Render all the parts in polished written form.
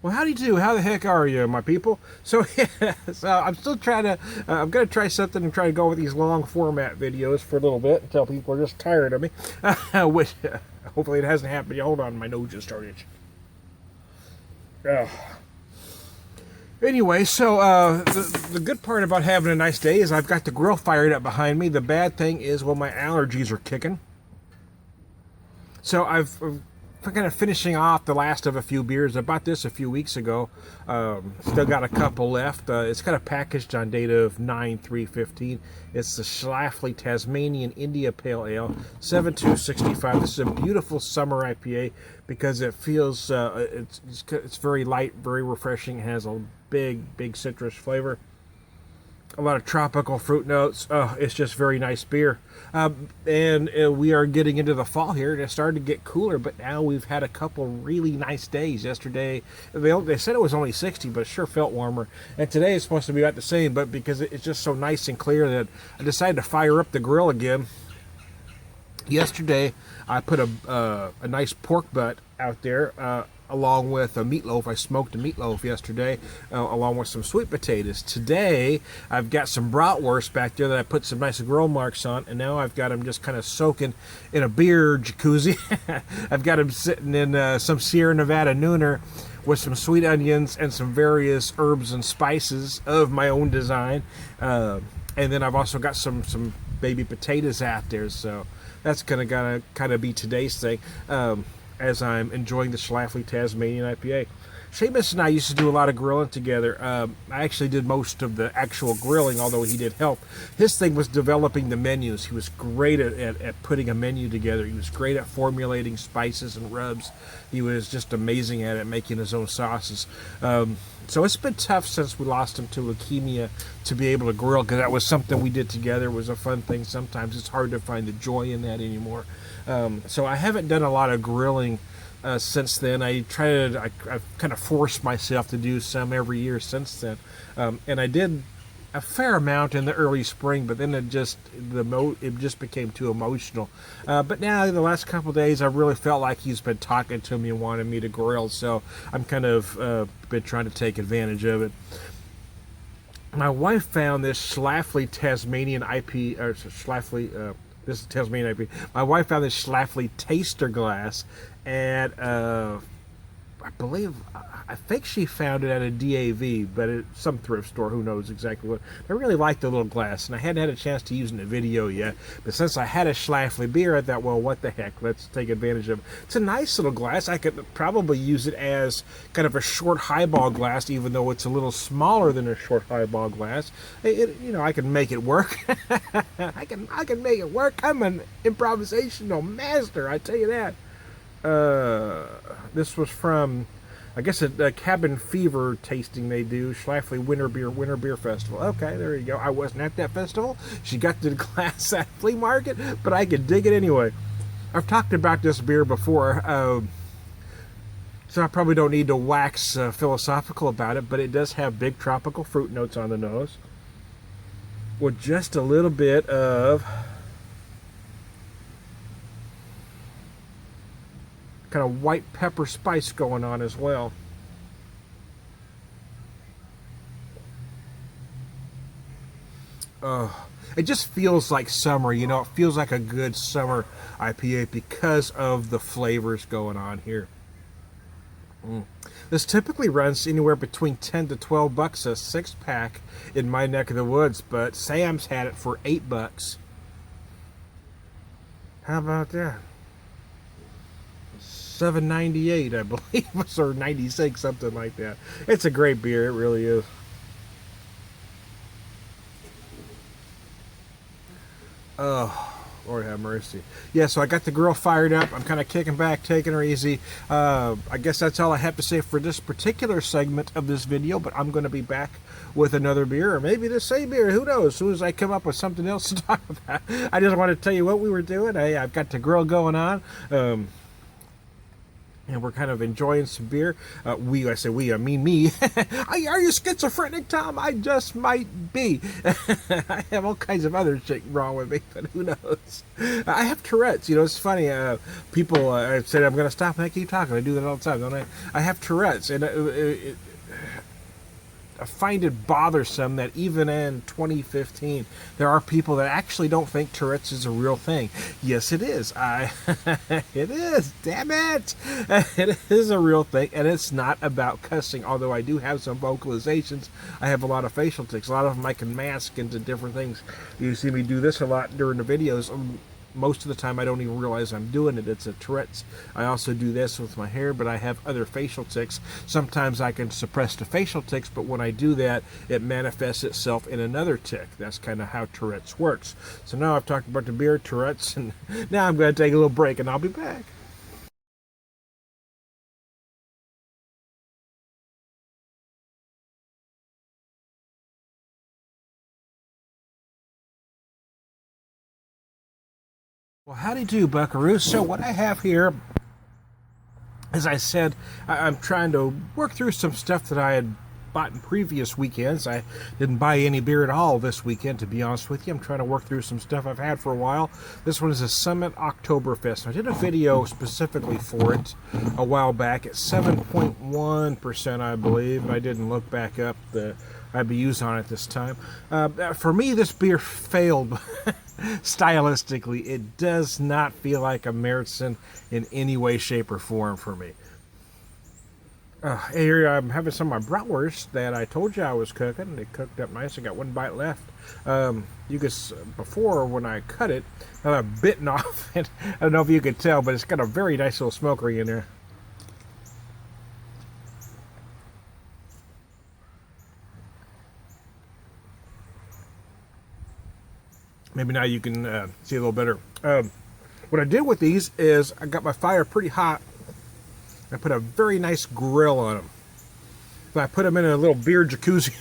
Well, howdy do. How the heck are you, my people? So, yeah, so I'm still trying to. I'm gonna try something and try to go with these long format videos for a little bit until people are just tired of me. Which hopefully it hasn't happened. Hold on, my nose just started. Anyway, so the good part about having a nice day is I've got the grill fired up behind me. The bad thing is, well, my allergies are kicking. So I'm kind of finishing off the last of a few beers. I bought this a few weeks ago. Still got a couple left. It's kind of packaged on date of 9/3/15. It's the Schlafly Tasmanian India Pale Ale, 7.265. This is a beautiful summer IPA because it feels it's very light, very refreshing. It has a big citrus flavor. A lot of tropical fruit notes. Oh, it's just very nice beer. And we are getting into the fall here, and it started to get cooler, but now we've had a couple really nice days. Yesterday, they said it was only 60, but it sure felt warmer. And today it's supposed to be about the same, but because it's just so nice and clear that I decided to fire up the grill again. Yesterday, I put a nice pork butt out there, along with a meatloaf. I smoked a meatloaf yesterday, along with some sweet potatoes. Today, I've got some bratwurst back there that I put some nice grill marks on, and now I've got them just kind of soaking in a beer jacuzzi. I've got them sitting in some Sierra Nevada nooner with some sweet onions and some various herbs and spices of my own design. And then I've also got some baby potatoes out there, so that's gonna kind of be today's thing. As I'm enjoying the Schlafly Tasmanian IPA. Seamus and I used to do a lot of grilling together. I actually did most of the actual grilling, although he did help. His thing was developing the menus. He was great at putting a menu together. He was great at formulating spices and rubs. He was just amazing at it, making his own sauces. So it's been tough since we lost him to leukemia to be able to grill, because that was something we did together. It was a fun thing. Sometimes it's hard to find the joy in that anymore. So I haven't done a lot of grilling since then. I've kind of forced myself to do some every year since then. And I did a fair amount in the early spring, but then it just became too emotional. But now, the last couple of days, I really felt like he's been talking to me and wanting me to grill, so I'm kind of been trying to take advantage of it. My wife found this Schlafly Tasmanian IPA, or Schlafly, this is Tasmanian IPA. My wife found this Schlafly taster glass at, I think she found it at a DAV, but it's some thrift store, who knows exactly what. I really liked the little glass, and I hadn't had a chance to use it in a video yet, but since I had a Schlafly beer, I thought, well, what the heck, let's take advantage of it. It's a nice little glass. I could probably use it as kind of a short highball glass, even though it's a little smaller than a short highball glass. I can make it work. I can make it work. I'm an improvisational master, I tell you that. This was from, I guess, a Cabin Fever tasting they do. Schlafly Winter Beer Festival. Okay, there you go. I wasn't at that festival. She got the glass at flea market, but I could dig it anyway. I've talked about this beer before, so I probably don't need to wax philosophical about it, but it does have big tropical fruit notes on the nose, with just a little bit of kind of white pepper spice going on as well. It just feels like summer, it feels like a good summer IPA because of the flavors going on here. This typically runs anywhere between 10 to 12 bucks a 6-pack in my neck of the woods, but Sam's had it for $8. How about that? $7.98, I believe, or 96, something like that. It's a great beer, it really is. Oh, Lord have mercy. Yeah, so I got the grill fired up. I'm kind of kicking back, taking her easy. I guess that's all I have to say for this particular segment of this video, but I'm going to be back with another beer, or maybe the same beer, who knows, as soon as I come up with something else to talk about. I just want to tell you what we were doing. I've got the grill going on. and we're kind of enjoying some beer. I say we, I mean me. Are you schizophrenic, Tom? I just might be. I have all kinds of other shit wrong with me, but who knows? I have Tourette's. You know, it's funny. People said I'm going to stop and I keep talking. I do that all the time, don't I? I have Tourette's, and I find it bothersome that even in 2015, there are people that actually don't think Tourette's is a real thing. Yes, it is. It is. Damn it. It is a real thing, and it's not about cussing, although I do have some vocalizations. I have a lot of facial tics. A lot of them I can mask into different things. You see me do this a lot during the videos. Most of the time I don't even realize I'm doing it. It's a Tourette's. I also do this with my hair, but I have other facial tics. Sometimes I can suppress the facial tics, but when I do that, it manifests itself in another tic. That's kind of how Tourette's works. So now I've talked about the beer, Tourette's, and now I'm going to take a little break, and I'll be back. Well, howdy do, buckaroos. So what I have here, as I said, I'm trying to work through some stuff that I had bought in previous weekends. I didn't buy any beer at all this weekend, to be honest with you. I'm trying to work through some stuff I've had for a while. This one is a Summit Oktoberfest. I did a video specifically for it a while back at 7.1%, I believe. I didn't look back up the IBUs on it this time. For me, this beer failed stylistically. It does not feel like a Märzen in any way, shape, or form for me. Here I'm having some of my bratwurst that I told you I was cooking. They cooked up nice. I got one bite left. You could, before when I cut it, I've bitten off it. I don't know if you could tell, but it's got a very nice little smoke ring in there. Maybe now you can see a little better. What I did with these is I got my fire pretty hot. I put a very nice grill on them. So I put them in a little beer jacuzzi.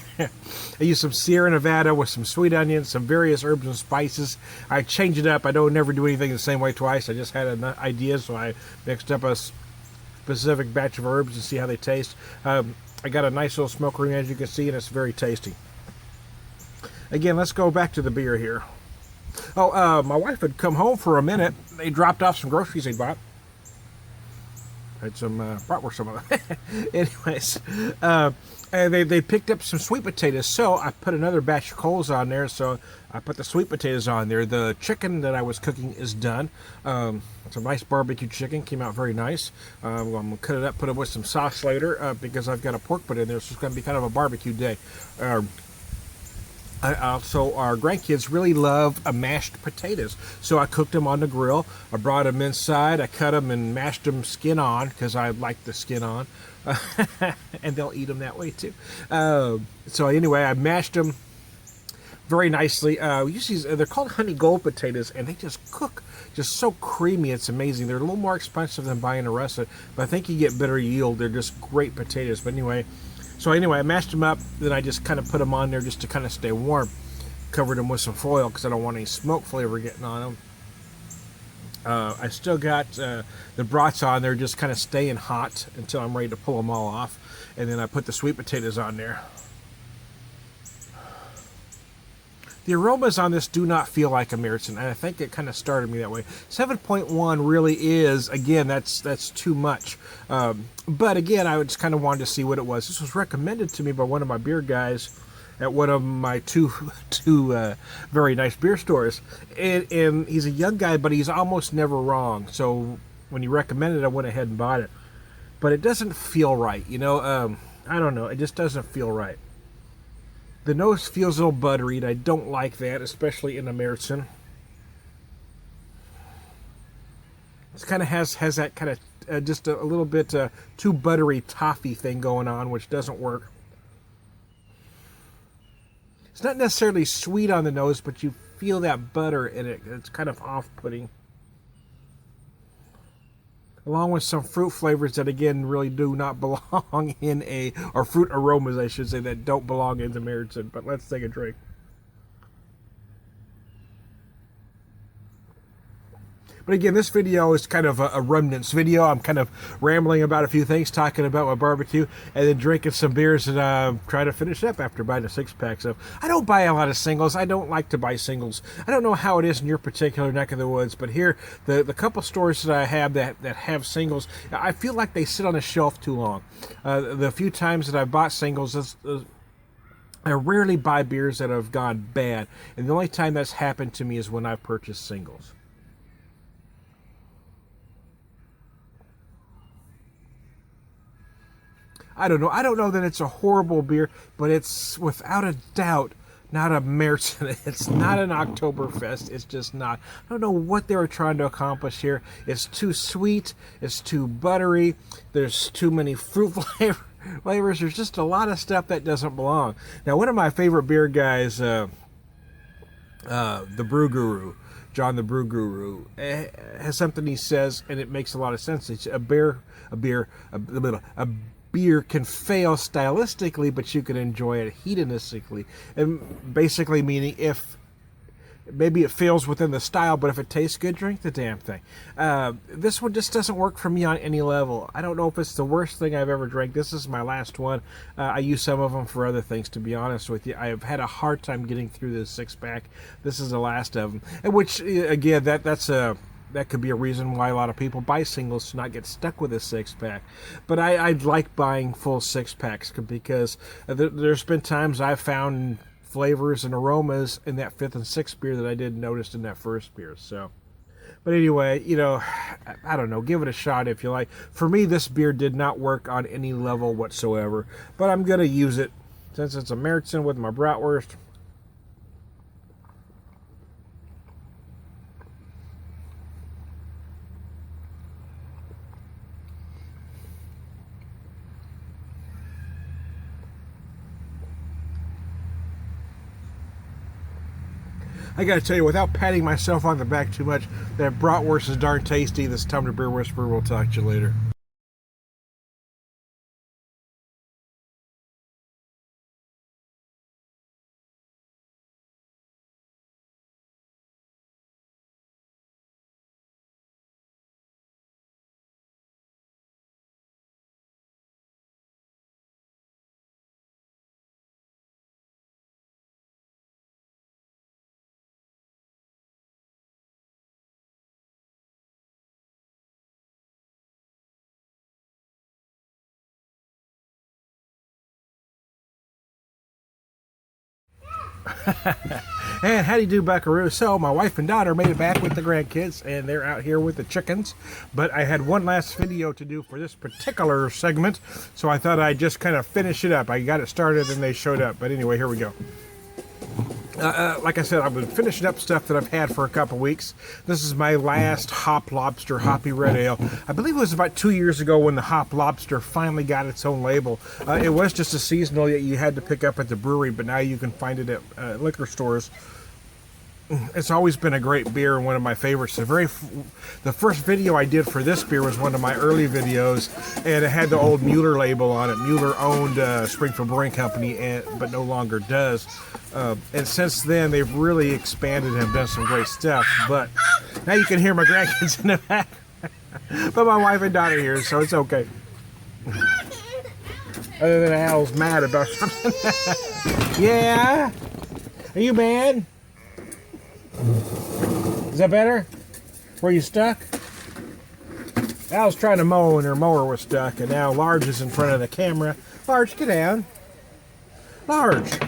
I used some Sierra Nevada with some sweet onions, some various herbs and spices. I change it up. I don't never do anything the same way twice. I just had an idea, so I mixed up a specific batch of herbs to see how they taste. I got a nice little smoke ring, as you can see, and it's very tasty. Again, let's go back to the beer here. Oh, my wife had come home for a minute. They dropped off some groceries they bought. Had some bratwurst, some of them. Anyways, and they picked up some sweet potatoes. So I put another batch of coals on there. So I put the sweet potatoes on there. The chicken that I was cooking is done. It's a nice barbecue chicken. Came out very nice. I'm going to cut it up, put it with some sauce later because I've got a pork butt in there. So it's going to be kind of a barbecue day. So our grandkids really love mashed potatoes. So I cooked them on the grill. I brought them inside. I cut them and mashed them skin on because I like the skin on. And they'll eat them that way too. So anyway, I mashed them very nicely. Usually they're called honey gold potatoes, and they just cook just so creamy. It's amazing. They're a little more expensive than buying a russet, but I think you get better yield. They're just great potatoes. But anyway, I mashed them up, then I just kind of put them on there just to kind of stay warm. Covered them with some foil because I don't want any smoke flavor getting on them. I still got the brats on there just kind of staying hot until I'm ready to pull them all off. And then I put the sweet potatoes on there. The aromas on this do not feel like a Märzen, and I think it kind of started me that way. 7.1 really is, again, that's too much. But again, I just kind of wanted to see what it was. This was recommended to me by one of my beer guys at one of my two very nice beer stores. And he's a young guy, but he's almost never wrong. So when he recommended it, I went ahead and bought it. But it doesn't feel right, you know. I don't know. It just doesn't feel right. The nose feels a little buttery, and I don't like that, especially in a Märzen. It kind of has that kind of just a little bit too buttery toffee thing going on, which doesn't work. It's not necessarily sweet on the nose, but you feel that butter in it. It's kind of off-putting. Along with some fruit flavors that, again, really do not belong in or fruit aromas, I should say, that don't belong in the Märzen. But let's take a drink. But again, this video is kind of a remnants video. I'm kind of rambling about a few things, talking about my barbecue, and then drinking some beers and trying to finish up after buying a six-pack. So I don't buy a lot of singles. I don't like to buy singles. I don't know how it is in your particular neck of the woods, but here, the couple stores that I have that have singles, I feel like they sit on a shelf too long. The few times that I've bought singles, I rarely buy beers that have gone bad, and the only time that's happened to me is when I've purchased singles. I don't know. I don't know that it's a horrible beer, but it's without a doubt not a Märzen. It's not an Oktoberfest. It's just not. I don't know what they were trying to accomplish here. It's too sweet. It's too buttery. There's too many fruit flavors. There's just a lot of stuff that doesn't belong. Now, one of my favorite beer guys, the Brew Guru, John the Brew Guru, has something he says, and it makes a lot of sense. It's a beer can fail stylistically, but you can enjoy it hedonistically. And basically meaning if maybe it fails within the style, but if it tastes good, drink the damn thing. This one just doesn't work for me on any level. I don't know if it's the worst thing I've ever drank. This is my last one. I use some of them for other things, to be honest with you. I have had a hard time getting through this six-pack. This is the last of them. And which, again, that could be a reason why a lot of people buy singles to not get stuck with a six-pack. But I like buying full six-packs because there's been times I've found flavors and aromas in that fifth and sixth beer that I didn't notice in that first beer. So, but anyway, I don't know. Give it a shot if you like. For me, this beer did not work on any level whatsoever. But I'm going to use it since it's a Märzen with my bratwurst. I gotta tell you, without patting myself on the back too much, that bratwurst is darn tasty. This Tom the Beer Whisperer. We'll talk to you later. And how do you do, buckaroo? So my wife and daughter made it back with the grandkids, and they're out here with the chickens. But I had one last video to do for this particular segment, so I thought I'd just kind of finish it up. I got it started and they showed up. But anyway, here we go. Like I said, I've been finishing up stuff that I've had for a couple weeks. This is my last Hop Lobster Hoppy Red Ale. I believe it was about 2 years ago when the Hop Lobster finally got its own label. It was just a seasonal that you had to pick up at the brewery, but now you can find it at liquor stores. It's always been a great beer and one of my favorites. The first video I did for this beer was one of my early videos, and it had the old Mueller label on it. Mueller owned Springfield Brewing Company, but no longer does. And since then, they've really expanded and done some great stuff. But now you can hear my grandkids in the back. But my wife and daughter here, so it's okay. Other than Al's mad about something. Yeah? Are you mad? Is that better? Were you stuck? Al's trying to mow and her mower was stuck, and now Large is in front of the camera. Large, get down. Large.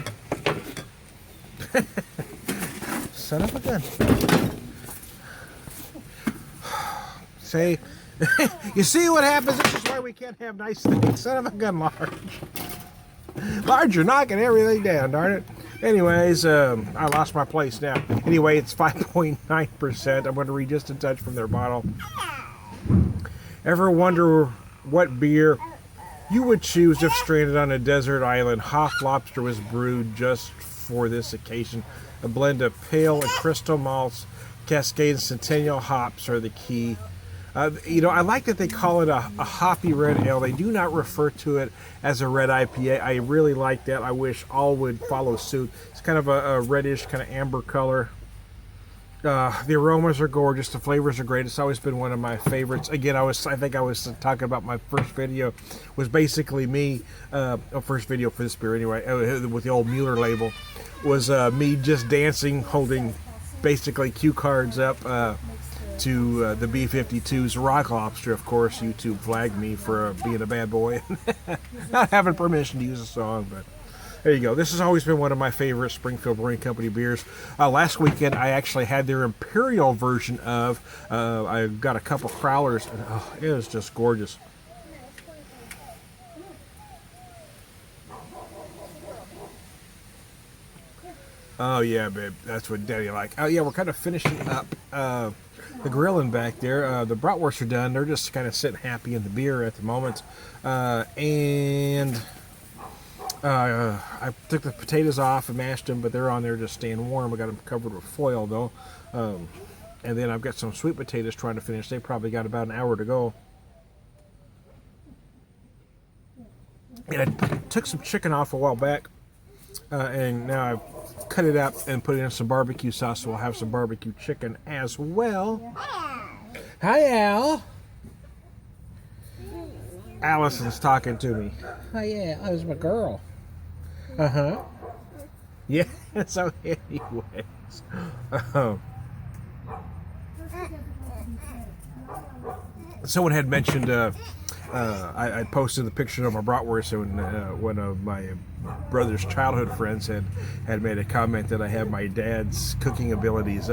Son of a gun. Say, you see what happens? This is why we can't have nice things. Son of a gun, Large. Large, you're knocking everything down, darn it. Anyways, I lost my place now. Anyway, it's 5.9%. I'm going to read just a touch from their bottle. Ever wonder what beer you would choose if stranded on a desert island? Hop Lobster was brewed just for this occasion. A blend of pale and crystal malts, Cascade and Centennial hops are the key. I like that they call it a hoppy red ale. They do not refer to it as a red IPA. I really like that. I wish all would follow suit. It's kind of a reddish, kind of amber color. The aromas are gorgeous. The flavors are great. It's always been one of my favorites. Again, I think I was talking about my first video was basically me, first video for this beer anyway, with the old Mueller label, was me just dancing, holding basically cue cards up to the B-52's Rock Lobster. Of course, YouTube flagged me for being a bad boy, not having permission to use a song, but there you go. This has always been one of my favorite Springfield Brewing Company beers. Last weekend, I actually had their Imperial version of. I got a couple crowlers, and it was just gorgeous. Oh yeah, babe, that's what Daddy like. Oh yeah, we're kind of finishing up the grilling back there. The bratwursts are done. They're just kind of sitting happy in the beer at the moment, I took the potatoes off and mashed them, but they're on there just staying warm. I got them covered with foil, though. And then I've got some sweet potatoes trying to finish. They probably got about an hour to go. And I took some chicken off a while back, and now I've cut it up and put it in some barbecue sauce, so we'll have some barbecue chicken as well. Hi, Al. Allison's talking to me. Oh, yeah, that was my girl. Uh-huh. Yeah, so anyways. Someone had mentioned, I posted the picture of my bratwurst, and one of my brother's childhood friends had made a comment that I have my dad's cooking abilities.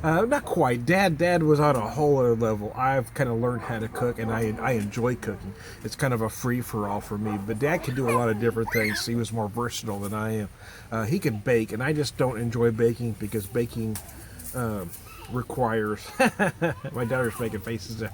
Not quite. Dad was on a whole other level. I've kind of learned how to cook, and I enjoy cooking. It's kind of a free-for-all for me. But Dad can do a lot of different things. He was more versatile than I am. He could bake, and I just don't enjoy baking because baking requires my daughter's making faces there.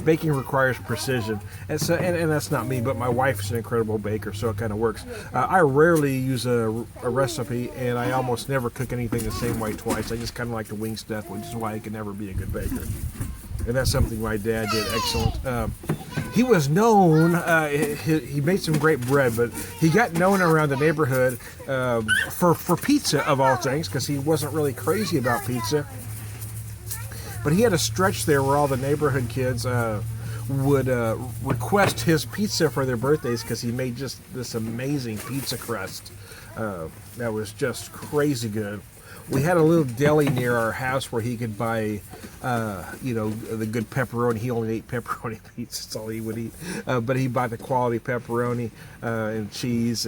Baking requires precision, and so and that's not me, but my wife is an incredible baker, so it kind of works. I rarely use a recipe, and I almost never cook anything the same way twice. I just kind of like to wing stuff, which is why I can never be a good baker, and that's something my dad did excellent. He was known, he made some great bread, but he got known around the neighborhood for pizza of all things, because he wasn't really crazy about pizza. But he had a stretch there where all the neighborhood kids would request his pizza for their birthdays, because he made just this amazing pizza crust that was just crazy good. We had a little deli near our house where he could buy, the good pepperoni. He only ate pepperoni pizza. That's all he would eat. But he'd buy the quality pepperoni and cheese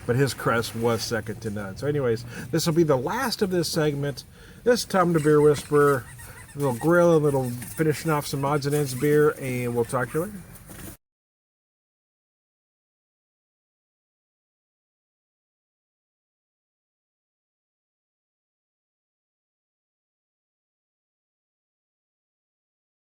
but his crust was second to none. So anyways, this will be the last of this segment. This time to Beer Whisperer. A little grill, a little finishing off some odds and ends beer, and we'll talk to you later.